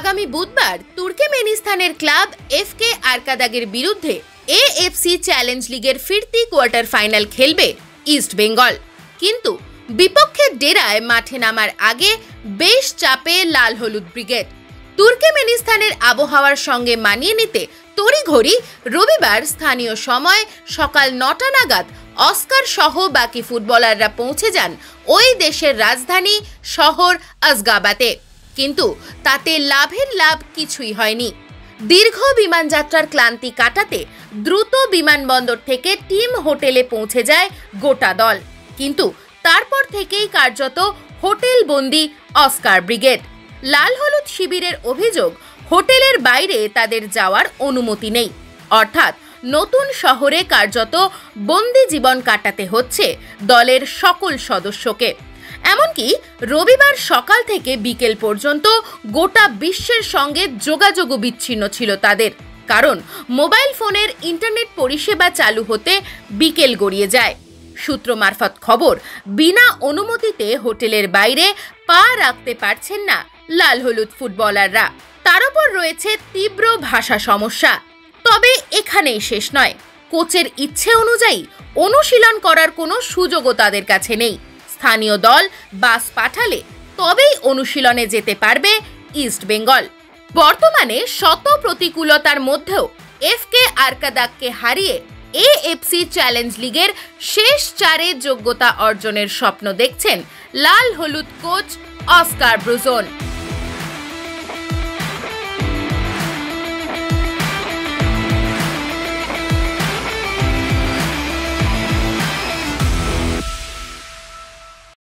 আগামী বুধবার তুর্কমেনিস্তানের ক্লাব এফকে আরকাদাগের বিরুদ্ধে এএফসি চ্যালেঞ্জ লিগের ফিরতি কোয়ার্টার ফাইনাল খেলবে ইস্ট বেঙ্গল। কিন্তু বিপক্ষের ডেরায় মাঠে নামার আগে বেশ চাপে লাল হলুদ ব্রিগেড। তুর্কমেনিস্তানের আবহাওয়ার সঙ্গে মানিয়ে নিতে তড়িঘড়ি রবিবার স্থানীয় সময় সকাল ৯টা নাগাদ অস্কার সহ বাকি ফুটবলাররা পৌঁছে যান ওই দেশের রাজধানী শহর আজগাবাতে। কিন্তু তাতে লাভের লাভ কিছুই হয়নি। দীর্ঘ বিমানযাত্রার ক্লান্তি কাটাতে দ্রুত বিমানবন্দর থেকে টিম হোটেলে পৌঁছে যায় গোটা দল। কিন্তু তারপর থেকেই কার্যত হোটেল বন্দি অস্কার ব্রিগেড। লাল হলুদ শিবিরের অভিযোগ, হোটেলের বাইরে তাদের যাওয়ার অনুমতি নেই। অর্থাৎ নতুন শহরে কার্যত বন্দি জীবন কাটাতে হচ্ছে দলের সকল সদস্যকে। এমনকি রবিবার সকাল থেকে বিকেল পর্যন্ত গোটা বিশ্বের সঙ্গে যোগাযোগও বিচ্ছিন্ন ছিল তাদের, কারণ মোবাইল ফোনের ইন্টারনেট পরিষেবা চালু হতে বিকেল গড়িয়ে যায়। সূত্র মারফত খবর, বিনা অনুমতিতে হোটেলের বাইরে পা রাখতে পারছেন না লাল হলুদ ফুটবলাররা। তার উপর রয়েছে তীব্র ভাষা সমস্যা। তবে এখানেই শেষ নয়, কোচের ইচ্ছে অনুযায়ী অনুশীলন করার কোনো সুযোগও তাদের কাছে নেই। স্থানীয় দল বাস পাঠালে তবেই অনুশীলনে যেতে পারবে ইস্ট বেঙ্গল। বর্তমানে শত প্রতিকূলতার মধ্যেও এফকে আরকাদাগকে হারিয়ে এএফসি চ্যালেঞ্জ লিগের শেষ চারে যোগ্যতা অর্জনের স্বপ্ন দেখছেন লাল হলুদ কোচ অস্কার ব্রুজন।